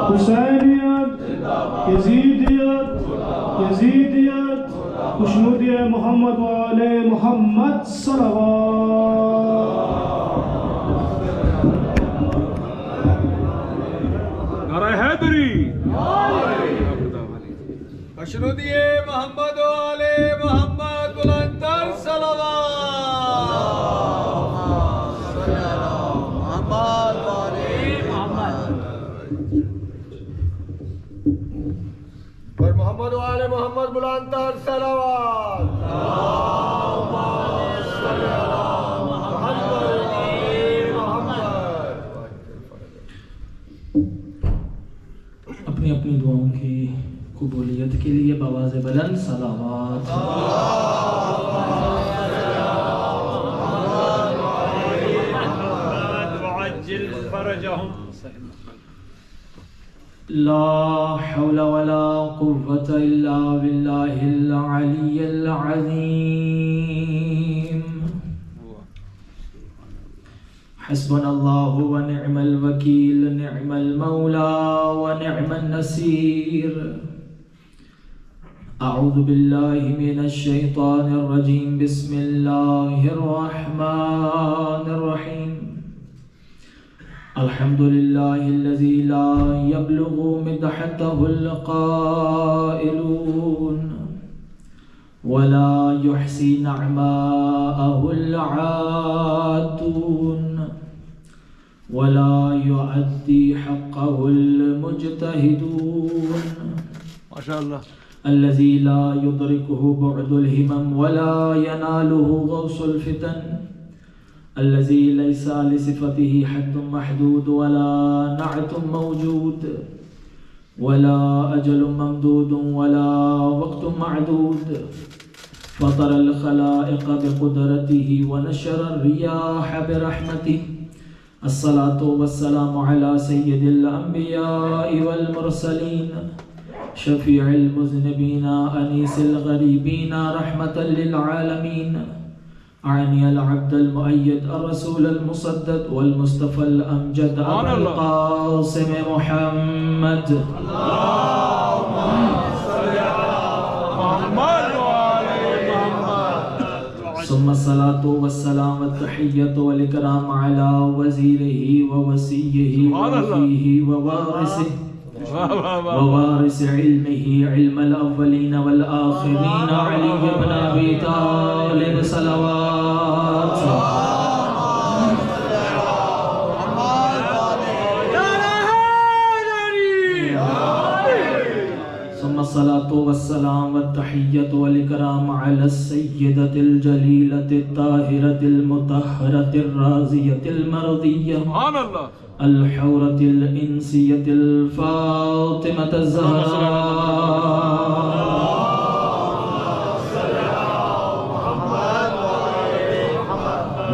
حسینیت یزیدیت یزیدیت خوشنودی محمد و آل محمد صلوات. نعرہ حیدری. خوشنودی محمد و آل محمد بلندتر پر محمد و آل محمد بلندتر صلوات. اپنی اپنی دعاؤں کی قبولیت کے لیے بآواز بلند صلوات. وعجل فرجهم. لا حول ولا قوة إلا بالله العلي العظيم. حسبنا الله ونعم الوكيل نعم المولى ونعم النصير. أعوذ بالله من الشيطان الرجيم. بسم الله الرحمن الرحيم. الحمد لله الذي لا يبلغ مدحته القائلون ولا يحصي نعماءه العادون ولا يؤدي حقه المجتهدون. ما شاء الله. الذي لا يدركه بعد الهمم ولا يناله غوص الفتن. الذي ليس لصفته حد محدود ولا نعت موجود ولا أجل ممدود ولا وقت معدود. فطر الخلائق بقدرته ونشر الرياح برحمته. الصلاة والسلام على سيد الأنبياء والمرسلين شفيع المذنبين أنيس الغريبين رحمة للعالمين. أعني العبد المؤيد الرسول المصدد والمصطفى الأمجد أبا القاسم محمد. اللهم صل على محمد وآل محمد. ثم الصلاة والسلام والتحية والإكرام على وزيره ووصيه ووفيه ووارثه ووارث علمه علم الأولين والآخرين علي بن أبي طالب صلوات. ثم الصلاة والسلام والتحية والإكرام على السيدة الجليلة الطاهرة المطهرة الرازية المرضية سبحان الله. الحورة الإنسية الفاطمة الزهراء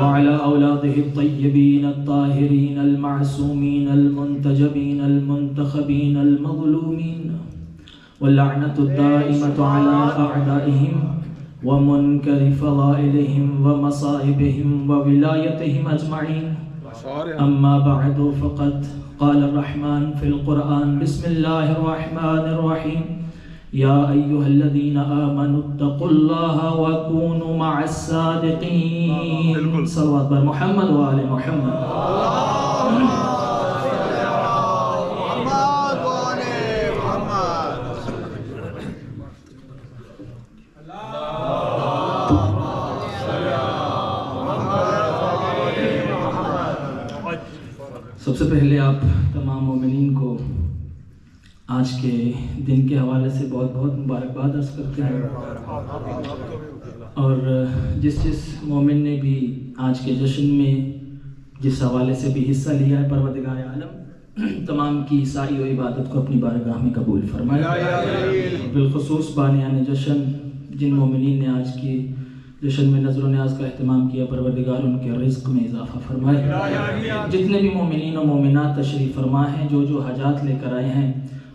وعلى أولاده الطيبين الطاهرين المعصومين المنتجبين المنتخبين المظلومين. واللعنة الدائمة على أعدائهم ومنكر فضائلهم ومصائبهم وولايتهم أجمعين. أما بعد فقد قال الرحمن في القرآن. بسم الله الرحمن الرحيم. يا أيها الذين آمنوا اتقوا الله وكونوا مع الصادقين. صلوات بر محمد وآل محمد. سب سے پہلے آپ تمام مومنین کو آج کے دن کے حوالے سے بہت بہت مبارکباد عرض کرتے ہیں. اور جس مومن نے بھی آج کے جشن میں جس حوالے سے بھی حصہ لیا ہے، پروردگار عالم تمام کی ساری و عبادت کو اپنی بارگاہ میں قبول فرمائے. بالخصوص بانیان جشن جن مومنین نے آج کی جشن میں نظر و نیاز کا اہتمام کیا، پروردگار ان کے رزق میں اضافہ فرمائے. جتنے بھی مومنین و مومنات تشریف فرما ہیں، جو حاجات لے کر آئے ہیں،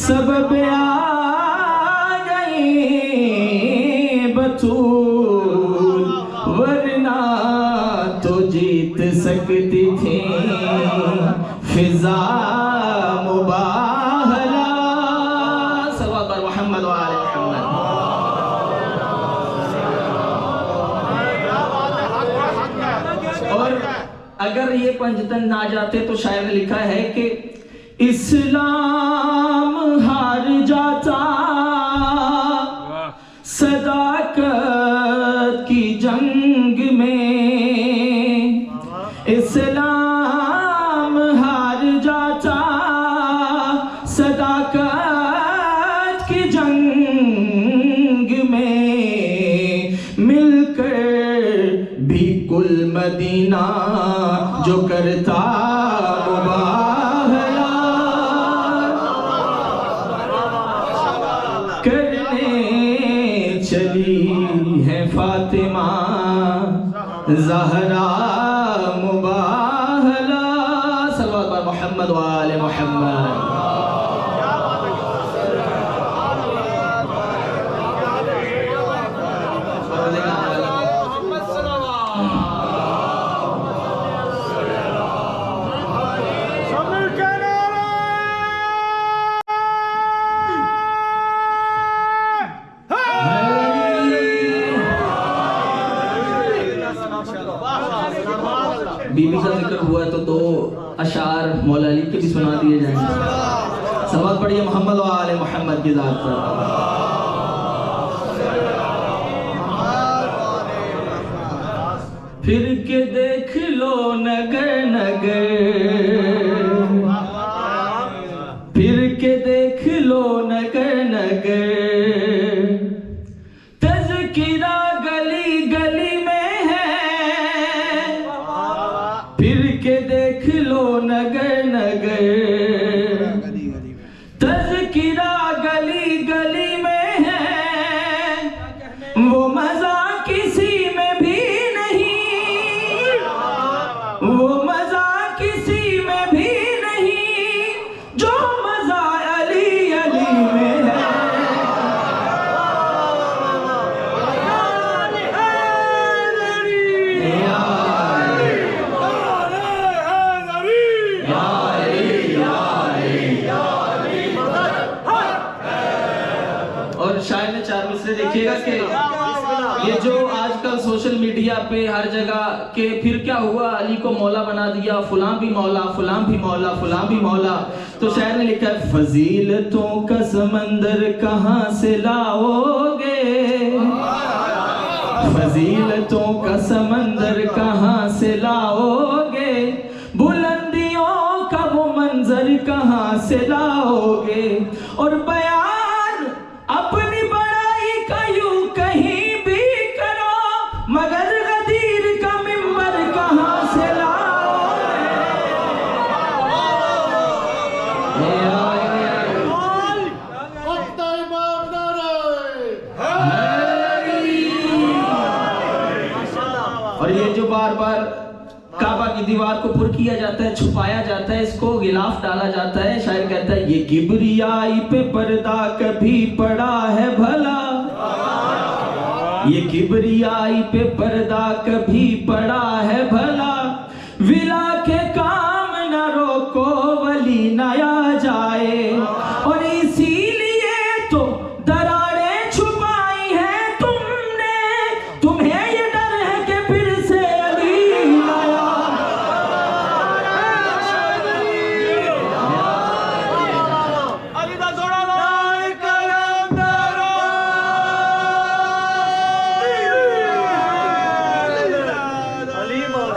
سبب آ گئی بطول ورنہ تو جیت سکتی تھی فضا مباہلہ صلوات بر محمد و آل محمد. اور اگر یہ پنجتن نہ جاتے تو شاعر نے لکھا ہے کہ اسلام ہار جاتا صداقت کی جنگ میں، اسلام ہار جاتا صداقت کی جنگ میں، مل کر بھی کل مدینہ جو کرتا چلی ہے فاطمہ زہرا مباہلہ صلوات بر محمد و آل محمد. بی بی کا ذکر ہوا ہے تو دو اشعار مولا علی کے بھی سنا دیے جائیں گے. صلوات پڑھیے محمد و آل محمد کی ذات پر. پھر کے دیکھ لو نگر نگر، پھر کے دیکھ لو نگر نگر، تذکرہ گلی گلی میں ہے، پھر کے دیکھ لو نگر نگر، تذکرہ گلی گلی میں ہے، وہ مزہ کسی میں بھی نہیں، وہ مزہ کسی میں بھی نہیں جو مزہ علی علی میں ہے. اور شاعر نے چار مصرے دیکھیے گا کہ یہ جو آج کل سوشل میڈیا پہ ہر جگہ کہ پھر کیا ہوا علی کو مولا بنا دیا، فلاں بھی مولا، فلاں بھی مولا، فلاں بھی مولا. تو شاعر نے لکھا ہے فضیلتوں کا سمندر کہاں سے لاؤ گے، فضیلتوں کا سمندر کہاں سے لاؤ گے، بلندیوں کا وہ منظر کہاں سے لاؤ گے، اور بیان اپنی بڑائی کا یوں کہیں بھی کرو مگر غدیر کا منبر کہاں سے لاؤ گے. اور یہ جو بار بار کعبہ کی دیوار کو پر کیا جاتا ہے، چھپایا جاتا ہے، اس کو غلاف ڈالا جاتا ہے، شاعر کہتا ہے یہ کبریائی پہ پردہ کبھی پڑا ہے بھلا، یہ کبریائی پہ پردہ کبھی پڑا ہے بھلا، ولا کے کام نہ روکو ولی نہ آ جائے، اور اسی لیے تو دراڑیں چھپائی ہیں تم نے، تمہیں یہ ڈر ہے کہ پھر سے علی نہ آئے.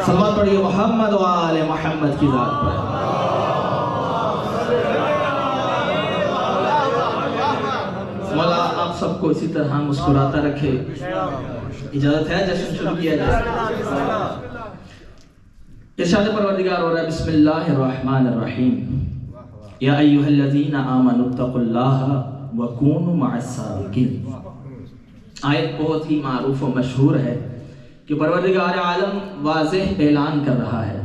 صلوات پڑھیے محمد و آل محمد کی ذات پر. مولا آپ سب کو اسی طرح مسکراتا رکھے. اجازت ہے جشن شروع کیا جائے. ارشاد پروردگار ہو رہا ہے بسم اللہ الرحمن الرحیم یا ایھا الذین آمنوا اتقوا اللہ وکونوا مع الصادقین. آیت بہت ہی معروف و مشہور ہے کہ پروردگار عالم واضح اعلان کر رہا ہے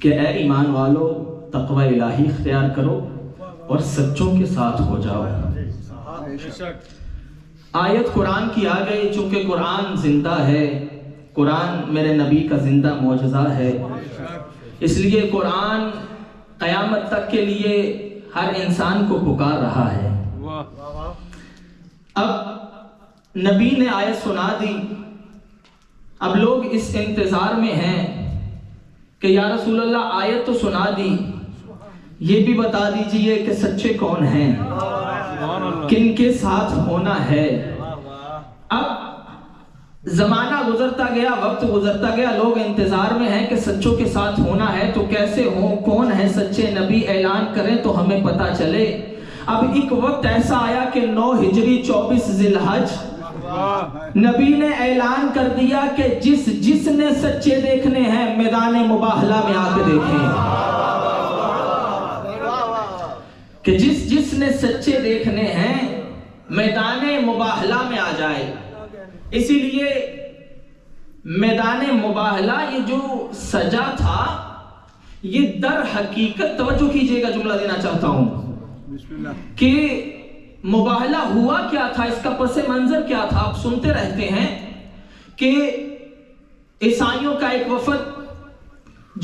کہ اے ایمان والو تقوی الہی اختیار کرو اور سچوں کے ساتھ ہو جاؤ. آیت قرآن کی آ گئی، چونکہ قرآن زندہ ہے، قرآن میرے نبی کا زندہ معجزہ ہے، اس لیے قرآن قیامت تک کے لیے ہر انسان کو پکار رہا ہے. اب نبی نے آیت سنا دی، اب لوگ اس انتظار میں ہیں کہ یا رسول اللہ آیت تو سنا دی، یہ بھی بتا دیجئے کہ سچے کون ہیں، کن کے ساتھ ہونا ہے. اب زمانہ گزرتا گیا، وقت گزرتا گیا، لوگ انتظار میں ہیں کہ سچوں کے ساتھ ہونا ہے تو کیسے ہوں، کون ہے سچے، نبی اعلان کریں تو ہمیں پتہ چلے. اب ایک وقت ایسا آیا کہ 9 ہجری 24 ذی الحج نبی نے اعلان کر دیا کہ جس نے سچے دیکھنے ہیں میدان مباہلہ میں آ کے دیکھیں، کہ جس نے سچے دیکھنے ہیں میدان مباہلہ میں آ جائے. اسی لیے میدان مباہلہ یہ جو سجا تھا یہ در حقیقت، توجہ کیجئے گا جملہ دینا چاہتا ہوں کہ مباہلہ ہوا کیا تھا، اس کا پس منظر کیا تھا. آپ سنتے رہتے ہیں کہ عیسائیوں کا ایک وفد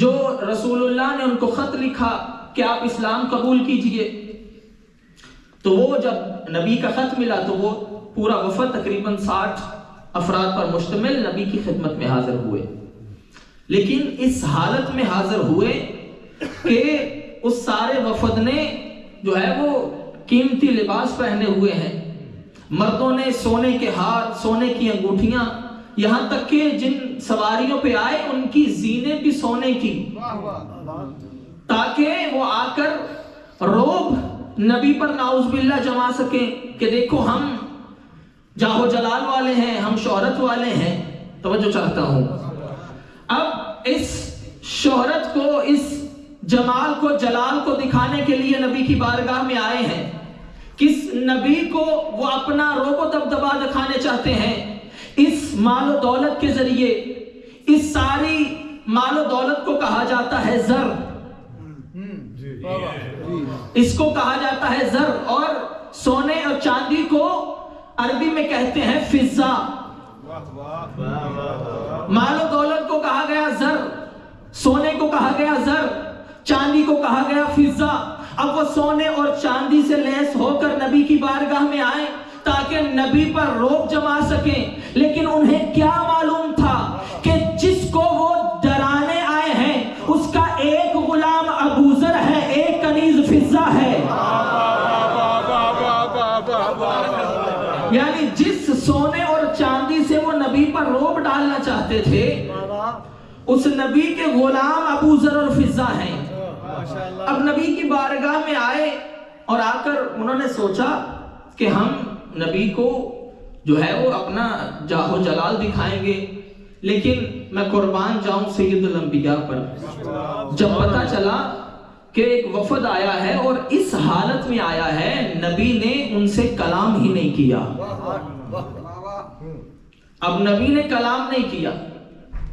جو رسول اللہ نے ان کو خط لکھا کہ آپ اسلام قبول کیجئے، تو وہ جب نبی کا خط ملا تو وہ پورا وفد تقریباً 60 افراد پر مشتمل نبی کی خدمت میں حاضر ہوئے. لیکن اس حالت میں حاضر ہوئے کہ اس سارے وفد نے جو ہے وہ قیمتی لباس پہنے ہوئے ہیں، مردوں نے سونے کے ہار، سونے کی انگوٹھیاں، یہاں تک کہ جن سواریوں پہ آئے ان کی زینے بھی سونے کی، تاکہ وہ آ کر روب نبی پر نعوذ باللہ جما سکیں کہ دیکھو ہم جاہ و جلال والے ہیں، ہم شہرت والے ہیں. توجہ چاہتا ہوں. اب اس شہرت کو، اس جمال کو، جلال کو دکھانے کے لیے نبی کی بارگاہ میں آئے ہیں. کس نبی کو وہ اپنا روب و دبدبا دکھانے چاہتے ہیں؟ اس مال و دولت کے ذریعے. اس ساری مال و دولت کو کہا جاتا ہے زر، اس کو کہا جاتا ہے زر، اور سونے اور چاندی کو عربی میں کہتے ہیں فضہ. مال و دولت کو کہا گیا زر، سونے کو کہا گیا زر، چاندی کو کہا گیا فضہ. اب وہ سونے اور چاندی سے لیس ہو کر نبی کی بارگاہ میں آئے تاکہ نبی پر روب جما سکیں. لیکن انہیں کیا معلوم تھا کہ جس کو وہ ڈرانے آئے ہیں اس کا ایک غلام ابوذر ہے، ایک کنیز فضہ ہے. یعنی جس سونے اور چاندی سے وہ نبی پر روب ڈالنا چاہتے تھے اس نبی کے غلام ابوذر اور فضہ ہیں. اب نبی کی بارگاہ میں آئے اور آ کر انہوں نے سوچا کہ ہم نبی کو جو ہے وہ اپنا جاہ و جلال دکھائیں گے، لیکن میں قربان جاؤں سید الانبیاء پر. جب پتہ چلا کہ ایک وفد آیا ہے اور اس حالت میں آیا ہے، نبی نے ان سے کلام ہی نہیں کیا. اب نبی نے کلام نہیں کیا،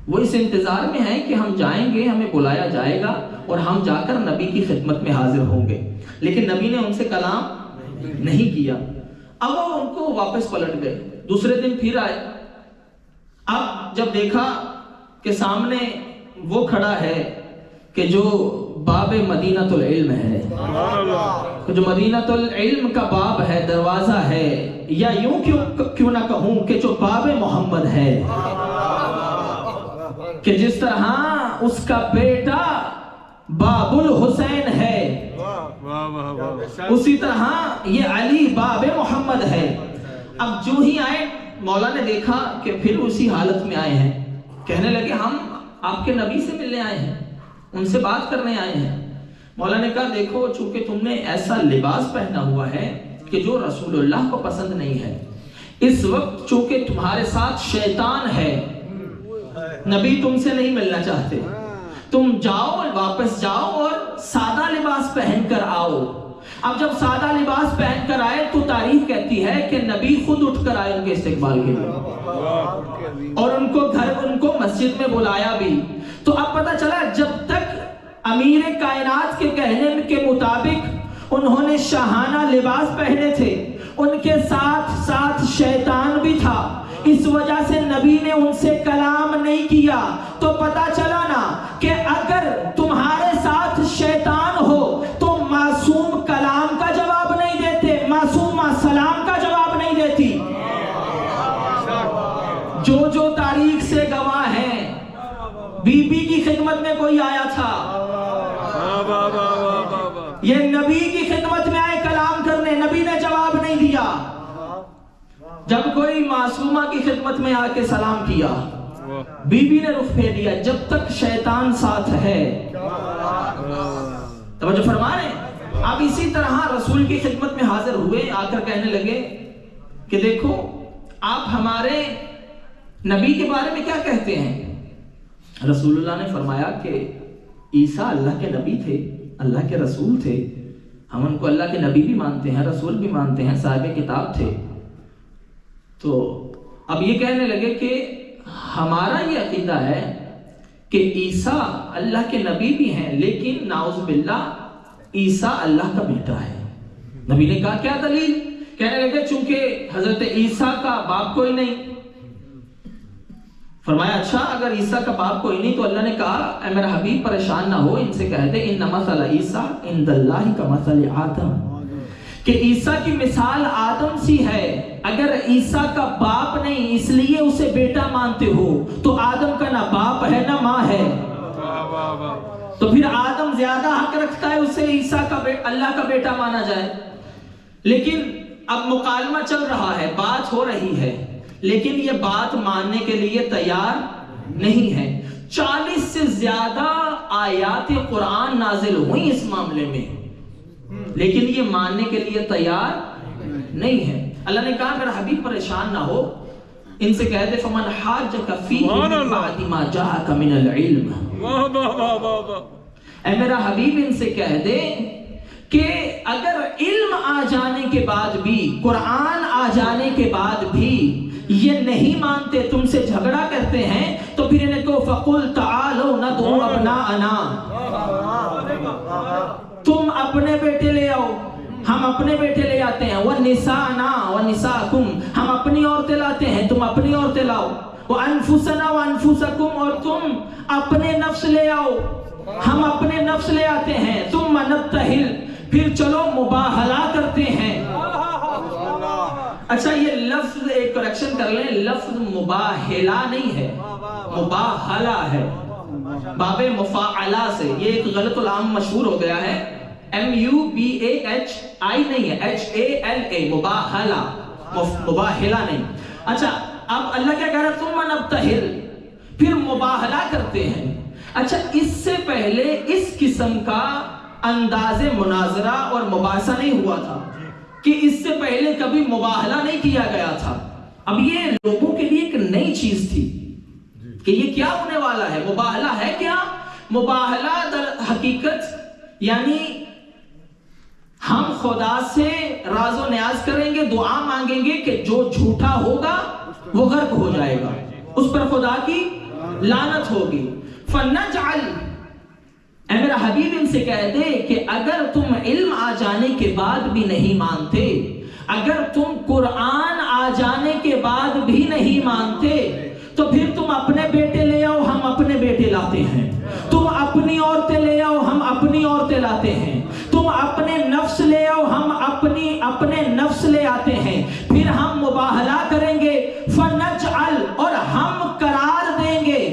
وہ اس انتظار میں ہیں کہ ہم جائیں گے، ہمیں بلایا جائے گا اور ہم جا کر نبی کی خدمت میں حاضر ہوں گے. لیکن نبی نے ان سے کلام نہیں کیا. اب وہ ان کو واپس پلٹ گئے. دوسرے دن پھر آئے. اب جب دیکھا کہ سامنے وہ کھڑا ہے کہ جو باب مدینۃ العلم ہے، جو مدینۃ العلم کا باب ہے، دروازہ ہے، یا یوں کیوں نہ کہوں کہ جو باب محمد ہے، کہ جس طرح اس کا بیٹا باب الحسین ہے اسی طرح یہ علی باب محمد ہے. اب جو ہی آئے مولا نے دیکھا کہ پھر اسی حالت میں آئے ہیں. کہنے لگے ہم آپ کے نبی سے ملنے آئے ہیں، ان سے بات کرنے آئے ہیں. مولا نے کہا دیکھو چونکہ تم نے ایسا لباس پہنا ہوا ہے کہ جو رسول اللہ کو پسند نہیں ہے، اس وقت چونکہ تمہارے ساتھ شیطان ہے، نبی تم سے نہیں ملنا چاہتے، تم جاؤ اور واپس جاؤ اور سادہ لباس پہن کر آؤ۔ اب جب سادہ لباس پہن کر آئے تو تاریخ کہتی ہے کہ نبی خود اٹھ کر آئے ان کے استقبال کے لیے، اور ان کو مسجد میں بلایا بھی۔ تو اب پتہ چلا جب تک امیر کائنات کے کہنے کے مطابق انہوں نے شاہانہ لباس پہنے تھے، ان کے ساتھ ساتھ شیطان بھی تھا، اس وجہ سے نبی نے ان سے کلام نہیں کیا۔ تو پتہ چلا نا کہ اگر تمہارے ساتھ شیطان ہو تو معصوم کلام کا جواب نہیں دیتے، معصومہ سلام کا جواب نہیں دیتی۔ جو تاریخ سے گواہ ہیں، بی بی کی خدمت میں کوئی آیا تھا، یہ نبی کی خدمت میں آئے کلام کرنے، نبی نے جواب نہیں دیا۔ جب کوئی معصومہ کی خدمت میں آ کے سلام کیا، بی بی نے رخ پھیر دیا، جب تک شیطان ساتھ ہے۔ توجہ فرما رہے ہیں؟ اب اسی طرح رسول کی خدمت میں حاضر ہوئے، آ کر کہنے لگے کہ دیکھو آپ ہمارے نبی کے بارے میں کیا کہتے ہیں؟ رسول اللہ نے فرمایا کہ عیسیٰ اللہ کے نبی تھے، اللہ کے رسول تھے، ہم ان کو اللہ کے نبی بھی مانتے ہیں، رسول بھی مانتے ہیں، صاحب کتاب تھے۔ تو اب یہ کہنے لگے کہ ہمارا یہ عقیدہ ہے کہ عیسیٰ اللہ کے نبی بھی ہیں، لیکن نعوذ باللہ عیسیٰ اللہ کا بیٹا ہے۔ نبی نے کہا کیا دلیل؟ کہنے لگے چونکہ حضرت عیسیٰ کا باپ کوئی نہیں۔ فرمایا اچھا اگر عیسیٰ کا باپ کوئی نہیں تو اللہ نے کہا اے میرا حبیب پریشان نہ ہو، ان سے کہہ دے ان مثل عیسیٰ عند اللہ کمثل آدم، کہ عیسیٰ کی مثال آدم سی ہے۔ اگر عیسیٰ کا باپ نہیں اس لیے اسے بیٹا مانتے ہو تو آدم کا نہ باپ ہے نہ ماں ہے، تو پھر آدم زیادہ حق رکھتا ہے اسے عیسیٰ کا اللہ کا بیٹا مانا جائے۔ لیکن اب مکالمہ چل رہا ہے، بات ہو رہی ہے، لیکن یہ بات ماننے کے لیے تیار نہیں ہے۔ 40 سے زیادہ آیات قرآن نازل ہوئی اس معاملے میں، لیکن یہ ماننے کے لیے تیار نہیں ہے۔ اللہ نے کہا میرا حبیب پریشان نہ ہو، ان سے کہہ دے فمن حاجک فیہ من بعد ما جاءک من العلم، اے میرا حبیب ان سے کہہ دے کہ اگر علم آ جانے کے بعد بھی، قرآن آ جانے کے بعد بھی یہ نہیں مانتے، تم سے جھگڑا کرتے ہیں، تو پھر انہیں کو فَقُلْ تَعَالَوْا نَدْعُوا أَبْنَاءَنَا، تم اپنے بیٹے لے آؤ، ہم اپنے بیٹے لے آتے ہیں، وَنِسَاءَنَا وَنِسَاءَكُمْ، ہم اپنی عورتیں لاتے ہیں، تم اپنی عورتیں لاؤ، وَأَنفُسَنَا وَأَنفُسَكُمْ، اور تم اپنے نفس لے آؤ، ہم اپنے نفس لے آتے ہیں، ثُمَّ نَبْتَهِلْ، پھر چلو مباہلہ کرتے ہیں۔ اچھا یہ لفظ ایک کریکشن کر لیں، لفظ مباہلہ نہیں ہے، مباہلہ ہے، باب مفاعلہ سے، یہ ایک غلط العام مشہور ہو گیا ہے، MUBAHI نہیں ہے، HALA، مباہلہ، مباہلہ نہیں۔ اچھا اب اللہ کیا کہہ رہا ہے ثم نبتہل، پھر مباہلہ کرتے ہیں۔ اچھا اس سے پہلے اس قسم کا انداز مناظرہ اور مباحثہ نہیں ہوا تھا، کہ اس سے پہلے کبھی مباہلہ نہیں کیا گیا تھا۔ اب یہ لوگوں کے لیے ایک نئی چیز تھی کہ یہ کیا ہونے والا ہے، مباہلہ ہے کیا؟ مباہلہ در حقیقت یعنی ہم خدا سے راز و نیاز کریں گے، دعا مانگیں گے کہ جو جھوٹا ہوگا وہ غرق ہو جائے گا، اس پر خدا کی لعنت ہوگی۔ فَنَجْعَلْ، اے میرا حبیب ان سے کہہ دے کہ اگر تم علم آ جانے کے بعد بھی نہیں مانتے، اگر تم قرآن آ جانے کے بعد بھی نہیں مانتے، تو پھر تم اپنے بیٹے لے آؤ، ہم اپنے بیٹے لاتے ہیں، تم اپنی عورتیں لے آؤ، ہم اپنی عورتیں لاتے ہیں، تم اپنے نفس لے آؤ، ہم اپنے نفس لے آتے ہیں، پھر ہم مباہلہ کریں گے، فَنَجْعَلْ، اور ہم قرار دیں گے۔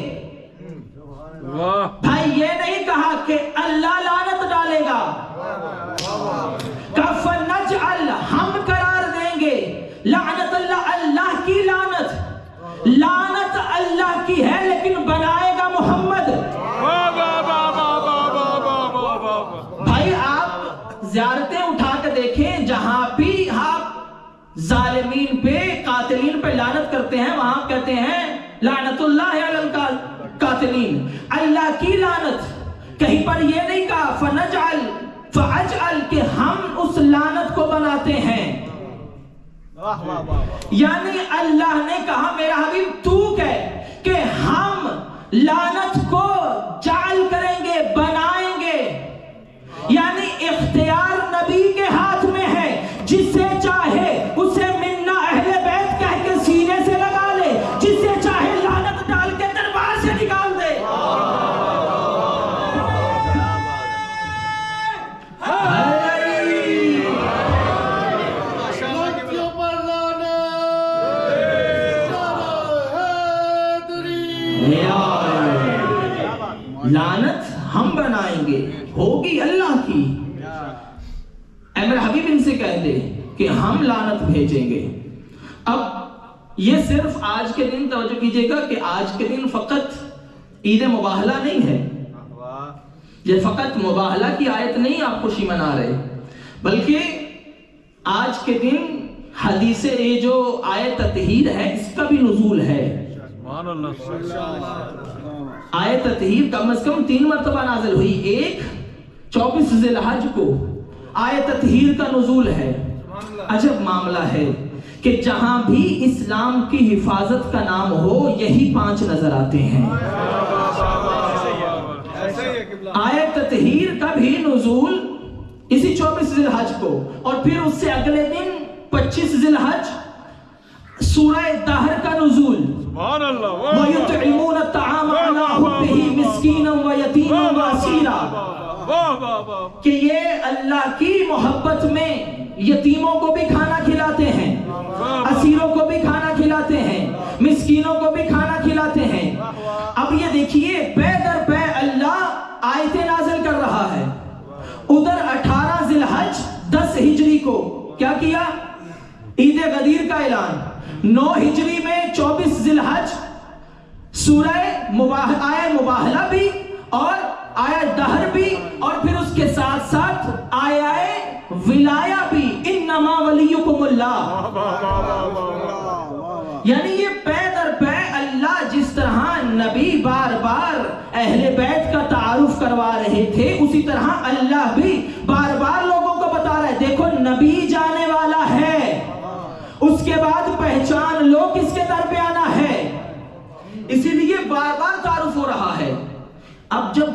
بھائی یہ نہیں کہا کہ اللہ لعنت ڈالے گا، کہ فَنَجْعَلْ، ہم قرار دیں گے، لعنت اللہ، اللہ کی لعنت، لعنت اللہ کی ہے لیکن بنائے گا محمد۔ بھائی آپ زیارتیں اٹھا کے دیکھیں، جہاں بھی آپ ظالمین پہ، قاتلین پہ لعنت کرتے ہیں، وہاں کہتے ہیں لعنت اللہ علی القاتل، القاتلین، اللہ کی لعنت. کہیں پر یہ نہیں کہا فنجعل فاجعل کہ ہم اس لعنت کو بناتے ہیں. یعنی اللہ نے کہا میرا حبیب تو کہہ کہ ہم لعنت کو جعل کریں گے، بنائیں گے. یعنی اختیار نبی کے ہاتھ میں ہے، جس سے چاہے اسے منا اہل بیت کہہ کے سینے سے لگا لے، جس سے چاہے لعنت ڈال کے دربار سے نکال دے. لعنت ہم بنائیں گے، ہوگی اللہ کی. اے میرے حبیب ان سے کہہ دے کہ ہم لعنت بھیجیں گے. اب یہ صرف آج کے دن توجہ کیجئے گا کہ آج کے دن فقط عید مباہلہ نہیں ہے، یہ فقط مباہلہ کی آیت نہیں آپ خوشی منا رہے، بلکہ آج کے دن حدیث یہ جو آیت تطہیر ہے اس کا بھی نزول ہے. آیت تطہیر کم از کم 3 مرتبہ نازل ہوئی. ایک 24 ذی الحج کو آیت تطہیر کا نزول ہے. عجب معاملہ ہے کہ جہاں بھی اسلام کی حفاظت کا نام ہو یہی 5 نظر آتے ہیں. آیت تطہیر کا بھی نزول اسی 24 ذی الحج کو، اور پھر اس سے اگلے دن 25 ذی الحج سورہ دہر کا نزول. سبحان اللہ. وَيُطْعِمُونَ الطَّعَامَ عَلَىٰ حُبِّهِ مِسْكِينًا وَيَتِيمًا وَأَسِيرًا، کہ یہ اللہ کی محبت میں یتیموں کو بھی کھانا کھلاتے ہیں، اسیروں کو بھی کھانا کھلاتے ہیں، مسکینوں کو بھی کھانا کھلاتے ہیں. اب یہ دیکھیے پے در پے اللہ آیتیں نازل کر رہا ہے. ادھر 18 ذی الحج 10 ہجری کو کیا کیا؟ عید غدیر کا اعلان. 9 ہجری میں 24 ذی الحج سورہ آیہ مباہلہ بھی اور آیہ دہر بھی، اور پھر اس کے ساتھ ساتھ آیہ ولایہ بھی، انما ولیکم اللہ. یعنی یہ پے در پے اللہ جس طرح نبی بار بار اہل بیت کا تعارف کروا رہے تھے، اسی طرح اللہ بھی بار بار لوگوں کو بتا رہا ہے دیکھو نبی جانے والا ہے، اس کے بعد پہچان لو کس کے در پہ آنا ہے. اسی لیے بار بار تعارف ہو رہا ہے. اب جب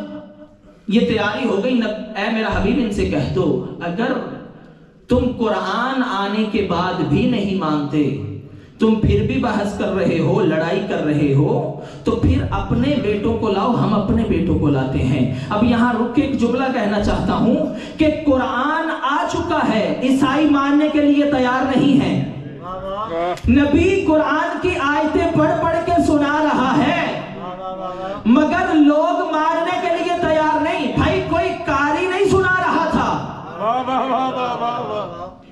یہ تیاری ہو گئی، اے میرا حبیب ان سے کہہ دو اگر تم قرآن آنے کے بعد بھی نہیں مانتے، تم پھر بھی بحث کر رہے ہو، لڑائی کر رہے ہو، تو پھر اپنے بیٹوں کو لاؤ، ہم اپنے بیٹوں کو لاتے ہیں. اب یہاں رک کے ایک جملہ کہنا چاہتا ہوں کہ قرآن آ چکا ہے، عیسائی ماننے کے لیے تیار نہیں ہے. نبی قرآن کی آیتیں پڑھ پڑھ کے سنا رہا ہے، مگر لوگ ماننے کے لیے تیار نہیں. بھائی کوئی قاری نہیں سنا رہا تھا،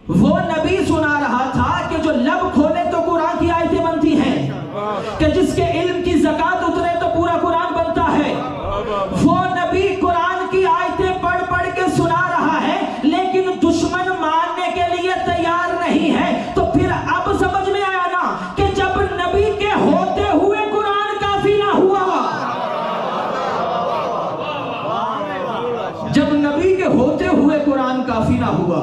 وہ نبی سنا رہا تھا کہ جو لب کھولے تو قرآن کی آیتیں بنتی ہیں، کہ جس کے علم کی زکاة اترے تو پورا قرآن بنتا ہے. وہ نبی قرآن کی آیتیں پڑھ پڑھ کے سنا رہا ہے، لیکن دشمن ماننے کے لیے تیار نہیں ہے. تو پھر اب سمجھ میں آیا نا کہ جب نبی کے ہوتے ہوئے قرآن کافی نہ ہوا، جب نبی کے ہوتے ہوئے قرآن کافی نہ ہوا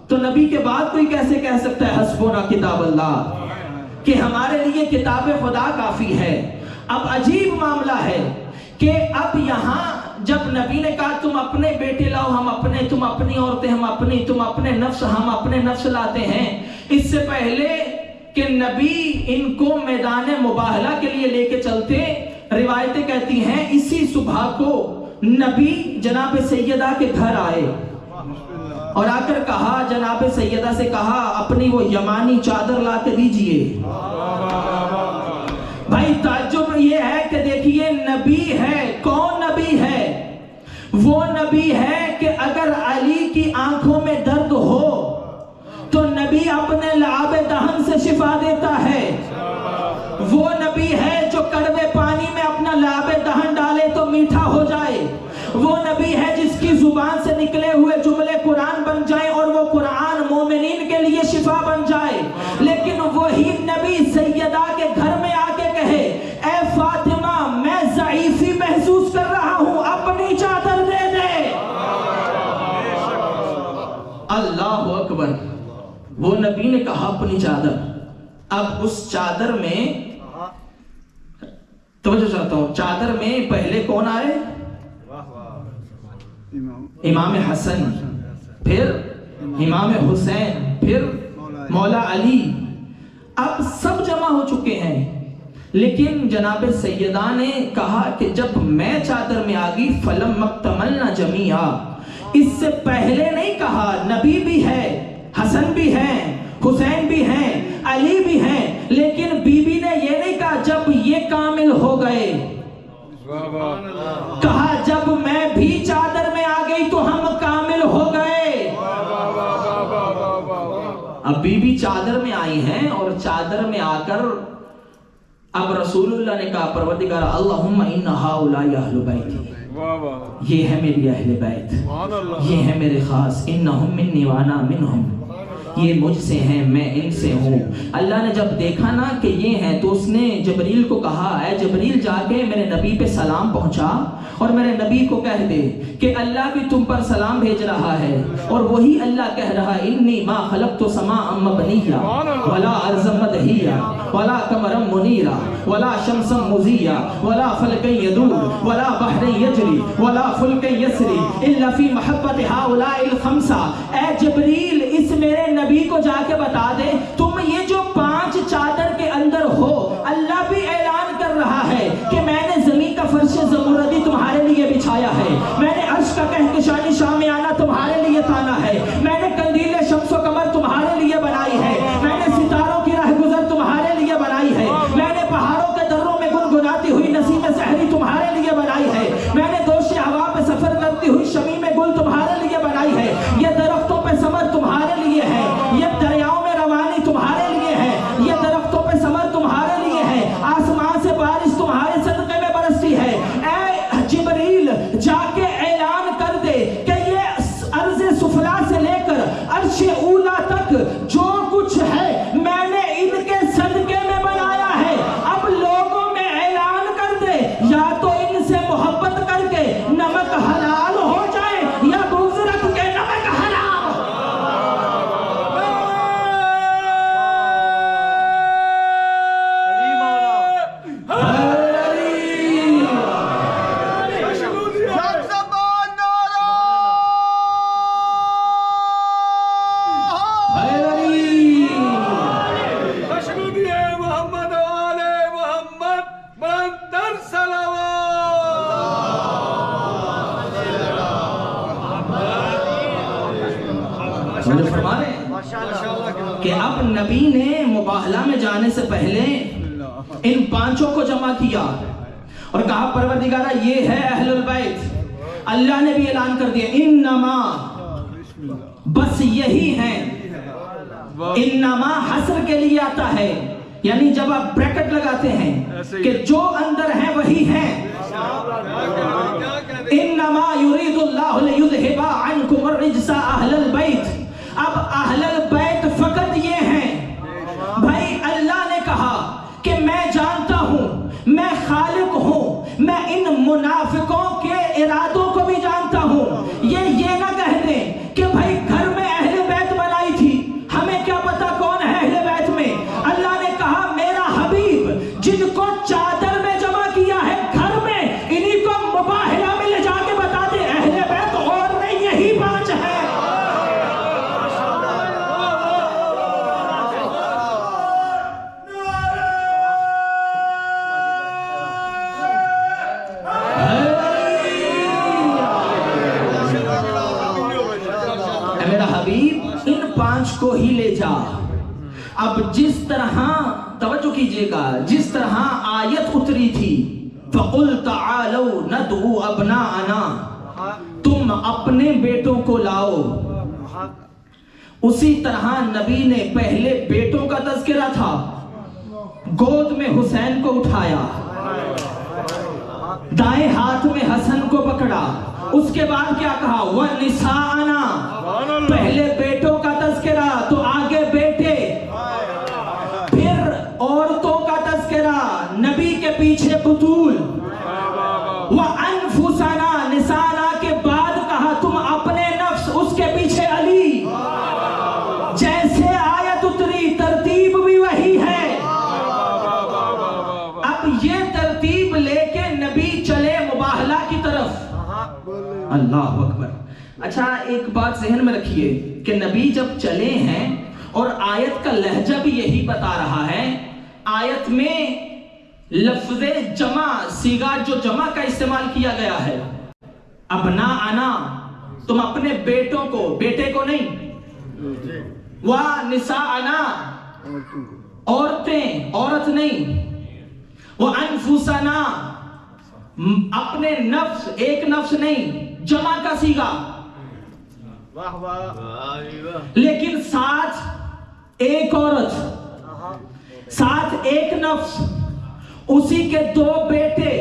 تو نبی کے بعد کوئی کیسے کہہ سکتا ہے حسبنا کتاب اللہ، کہ ہمارے لیے کتاب خدا کافی ہے. اب عجیب معاملہ ہے کہ اب یہاں جب نبی نے کہا تم اپنے بیٹے لاؤ، ہم اپنے، تم اپنی عورتیں ہم اپنی، تم اپنے نفس ہم اپنے نفس لاتے ہیں. اس سے پہلے کہ نبی ان کو میدان مباہلہ کے لیے لے کے چلتے، روایتیں کہتی ہیں اسی صبح کو نبی جناب سیدہ کے گھر آئے اور آ کر کہا، جناب سیدہ سے کہا اپنی وہ یمانی چادر لا کے دیجئے. بھائی تعجب یہ ہے کہ دیکھیے نبی ہے، کون نبی ہے؟ وہ نبی ہے کہ اگر علی کی آنکھوں میں درد ہو تو نبی اپنے لعاب دہن سے شفا دیتا ہے. وہ نبی ہے جو کڑوے پانی میں اپنا لعاب دہن ڈالے تو میٹھا ہو جائے. وہ نبی ہے جس کی زبان سے نکلے ہوئے جملے قرآن بن جائیں اور وہ قرآن مومنین کے لیے شفا بن جائے. لیکن وہی نبی سیدہ کے گھر میں آ کے کہے اے فاطمہ میں ضعیفی وہ نبی نے کہا اپنی چادر. اب اس چادر میں توجہ چاہتا ہوں، چادر میں پہلے کون آئے؟ امام حسن، پھر امام حسین، پھر مولا علی. اب سب جمع ہو چکے ہیں، لیکن جناب سیدہ نے کہا کہ جب میں چادر میں آگی فلم مکتملنا جمیعا، اس سے پہلے نہیں کہا نبی بھی ہے، حسن بھی ہیں، حسین بھی ہیں، علی بھی ہیں، لیکن بی بی نے یہ نہیں کہا جب یہ کامل ہو گئے، کہا جب میں بھی چادر میں آ گئی تو ہم کامل ہو گئے. اب بی بی چادر میں آئی ہیں اور چادر میں آ کر اب رسول اللہ نے کہا پروردگار اللہم ان ہؤلاء اہل بیتی، یہ ہے میری اہل بیت، یہ ہے میرے خاص، انہم منی وانا منہم، یہ مجھ سے ہیں میں ان سے ہوں. اللہ نے جب دیکھا نا کہ یہ ہیں تو اس نے جبریل کو کہا اے جبریل جا کے میرے نبی پہ سلام پہنچا اور میرے نبی کو کہہ دے کہ اللہ بھی تم پر سلام بھیج رہا ہے، اور وہی اللہ کہہ رہا انی ما خلقت سماء مبنیہ ولا ارضا مدحیہ ولا قمرا منیرا ولا شمسا مضیہ ولا فلکا یدور ولا بحر یجری ولا فلک یسری الا فی محبت ہؤلاء الخمسہ. اے جبریل اس میرے نبی کو جا کے بتا دے تم یہ جو 5 چادر کے اندر ہو، اللہ بھی اعلان کر رہا ہے کہ میں نے زمین کا فرش زمردی تمہارے لیے بچھایا ہے، میں نے عرش کا کہکشانی شامیانہ تمہارے لیے تانا ہے، میں نے قندیل شمس و قمر تمہارے لیے بنائی ہے، میں نے ستاروں کی راہ گزر تمہارے لیے بنائی ہے، میں نے پہاڑوں کے دروں میں گنگناتی ہوئی نسیم سحری تمہارے لیے بنائی ہے، میں نے دوش ہوا پہ سفر کرتی ہوئی شمیم گل تمہارے لیے بنائی ہے، یہ درختوں پہ ثمر تمہارے لیے ہے، یہ دریاؤں میں روانی تمہارے لیے ہے، یہ درختوں پہ ثمر تمہارے لیے ہے، آسمان سے بارش تمہارے صدقے میں برستی ہے. اے جبریل جا کے اعلان کر دے کہ یہ عرض سفلا سے لے کر عرش اولا تک جو کچھ ہے میں نے ان کے صدقے میں بنایا ہے. اب لوگوں میں اعلان کر دے یا تو ان سے محبت کر کے نمک حلال ہو جائے یا بغض رکھ کے نمک حرام. کہ اب نبی نے مباہلہ میں جانے سے پہلے ان 5 کو جمع کیا اور کہا پروردگارہ یہ ہے اہل البیت. اللہ نے بھی اعلان کر دیا انما، بس یہی ہیں. انما حصر کے لیے آتا ہے، یعنی جب آپ بریکٹ لگاتے ہیں کہ جو اندر ہیں وہی ہیں. انما یرید اللہ لیذھب عنکم الرجس اہل البیت. اب اہل البیت فقط یہ ہیں. بھائی اللہ نے کہا کہ میں جانتا ہوں، میں خالق ہوں، میں ان منافقوں کے ارادوں کو بھی جانتا ہوں. یہ نہ کہہ دیں کہ بھائی گھر میں اہل بیت بنائی تھی، ہمیں کیا پتا کون ہے اہل بیت میں. اللہ نے کہا میرا حبیب جن کو چادر میں جمع کیا ہے گھر میں، انہی کو مباہلہ میں لے جا کے بتا دے اہل بیت اور نہیں یہی 5 ہے. ان 5 کو ہی لے جا. اب جس طرح توجہ کیجئے گا، جس طرح آیت اتری تھی فَقُلْ تَعَالَوْا نَدْعُوا أَبْنَاءَنَا، تم اپنے بیٹوں کو لاؤ. اسی طرح نبی نے پہلے بیٹوں کا تذکرہ تھا، گود میں حسین کو اٹھایا، دائیں ہاتھ میں حسن کو پکڑا. اس کے بعد کیا کہا وَنِسَاءَنَا، پہلے بیٹوں کا تذکرہ تو آگے بیٹے، پھر عورتوں کا تذکرہ، نبی کے پیچھے بطول. وَأَنفُسَنَا، نسانا کے بعد کہا تم اپنے نفس، اس کے پیچھے علی. جیسے اللہ اکبر. اچھا ایک بات ذہن میں رکھیے کہ نبی جب چلے ہیں اور آیت کا لہجہ بھی یہی بتا رہا ہے. آیت میں لفظ جمع صیغہ جو جمع کا استعمال کیا گیا ہے. ابناءنا تم اپنے بیٹوں کو، بیٹے کو نہیں. وَنِسَاءَنَا عورتیں، عورت نہیں. وَأَنفُسَنَا اپنے نفس، ایک نفس نہیں، جمع کا صیغہ. لیکن ساتھ ایک عورت، ساتھ ایک نفس، اسی کے دو بیٹے.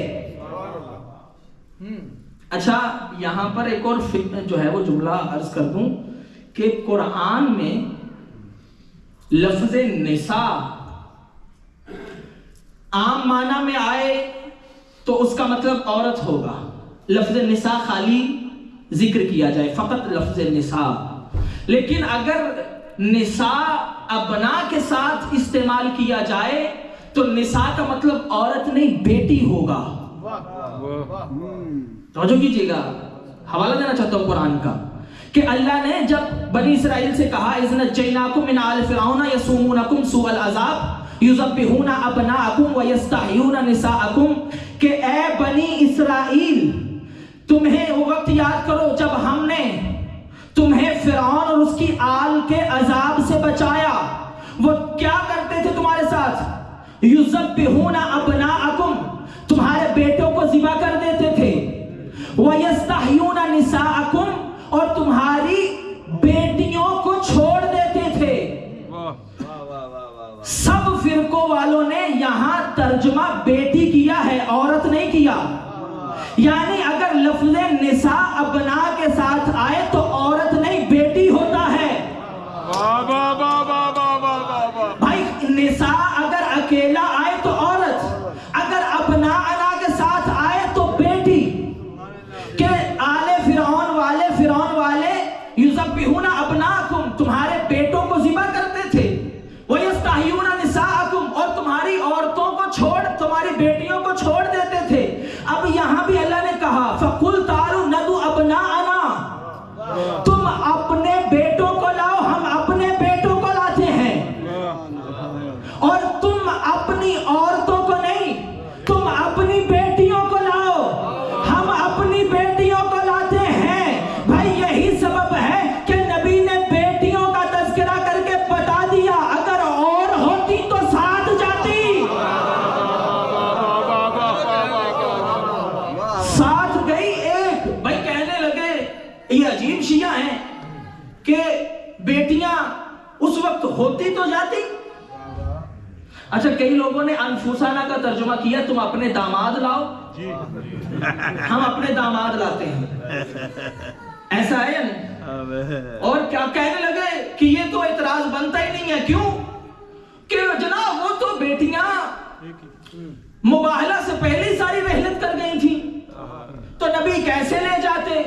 اچھا یہاں پر ایک اور جو ہے وہ جملہ عرض کر دوں کہ قرآن میں لفظ نساء عام معنی میں آئے تو اس کا مطلب عورت ہوگا. لفظ نساء خالی ذکر کیا جائے، فقط لفظ نساء. لیکن اگر نساء ابنا کے ساتھ استعمال کیا جائے تو نساء کا مطلب عورت نہیں، بیٹی ہوگا. توجہ کیجیے گا، حوالہ دینا چاہتا ہوں قرآن کا کہ اللہ نے جب بنی اسرائیل سے کہا اذ نجیناکم من آل فرعون یسومونکم سوء العذاب یذبحون ابناءکم ویستحیون نساءکم، کہ اے بنی اسرائیل تمہیں وہ وقت یاد کرو جب ہم نے تمہیں فرعون اور اس کی آل کے عذاب سے بچایا. وہ کیا کرتے تھے تمہارے ساتھ؟ یذبحون ابناءکم، تمہارے بیٹوں کو ذبح کر دیتے تھے. وَيَسْتَحْيُونَ نِسَاءَكُمْ، اور تمہاری بیٹیوں کو چھوڑ دیتے تھے. سب فرقوں والوں نے یہاں ترجمہ بیٹی کیا ہے، عورت نہیں کیا. یعنی اگر لفظ نساء ابنا کے ساتھ آئے تو عورت نہیں، بیٹی ہوتا ہے. بھائی نساء اگر اکیلا آئے تو عورت، اگر ابنا کے ساتھ آئے تو بیٹی. کہ آل فرعون والے یذبحون ابناکم، تمہارے بیٹوں کو ذبح کرتے تھے. وَيَسْتَحْيُونَ نِسَاءَكُمْ، اور تمہاری عورتوں کو چھوڑ، تمہاری بیٹیوں کو چھوڑ دیتے تھے. اب یہاں بھی اللہ نے کہا فَقُلْ تَعَالُوا نَدْعُ أَبْنَاءَنَا، تم اپنے بیٹوں کو لاؤ، ہم اپنے بیٹوں کو لاتے ہیں. اور تم اپنی عورتوں کو نہیں، تم اپنی بیٹیوں کو لاؤ، ہم اپنی بیٹیوں کو لاتے ہیں. بھائی یہی سبب ہے کہ نبی نے بیٹیوں کا تذکرہ کر کے بتا دیا، اگر اور ہوتی تو ساتھ جاتی. ساتھ گئی ایک. بھائی کہنے لگے یہ عجیب شیعہ ہیں کہ بیٹیاں اس وقت ہوتی تو جاتی. اچھا کئی لوگوں نے انفسانہ کا ترجمہ کیا، تم اپنے داماد لاؤ. ہم اپنے داماد لاتے ہیں، ایسا ہے نا. اور کیا کہنے لگے کہ یہ تو اعتراض بنتا ہی نہیں ہے. کیوں؟ کہ جناب وہ تو بیٹیاں مباہلہ سے پہلے ساری رحلت کر گئی تھیں، تو نبی کیسے لے جاتے؟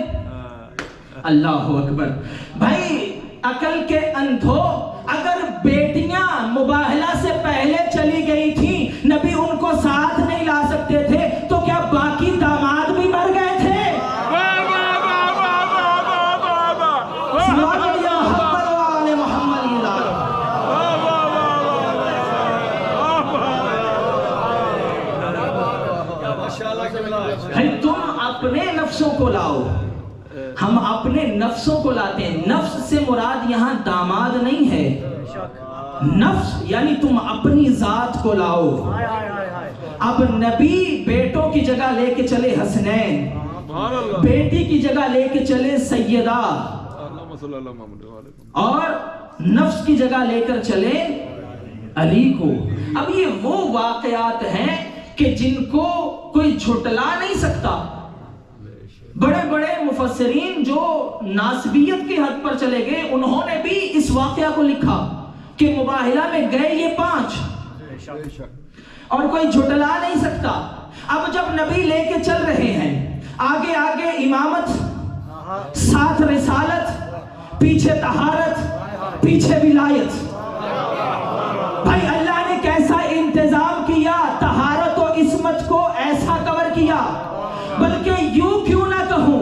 اللہ اکبر. بھائی عقل کے اندھو، اگر بیٹیاں مباہلہ سے پہلے چلی گئی تھیں، نبی ان کو ساتھ نہیں لا سکتے تھے، تو کیا باقی داماد بھی مر گئے تھے؟ تم اپنے نفسوں کو لاؤ، ہم اپنے نفسوں کو لاتے ہیں. نفس سے مراد یہاں داماد نہیں ہے، نفس یعنی تم اپنی ذات کو لاؤ. اب نبی بیٹوں کی جگہ لے کے چلے حسنین، بیٹی کی جگہ لے کے چلے سیدہ، اور نفس کی جگہ لے کر چلے علی کو. اب یہ وہ واقعات ہیں کہ جن کو کوئی جھٹلا نہیں سکتا. بڑے بڑے مفسرین جو ناسبیت کی حد پر چلے گئے، انہوں نے بھی اس واقعہ کو لکھا کہ مباہلہ میں گئے یہ 5، اور کوئی جھٹلا نہیں سکتا. اب جب نبی لے کے چل رہے ہیں، آگے آگے امامت، ساتھ رسالت، پیچھے طہارت، پیچھے ولایت. بھائی اللہ نے کیسا انتظام کیا، طہارت و عصمت کو ایسا کور کیا. بلکہ یوں کیوں نہ کہوں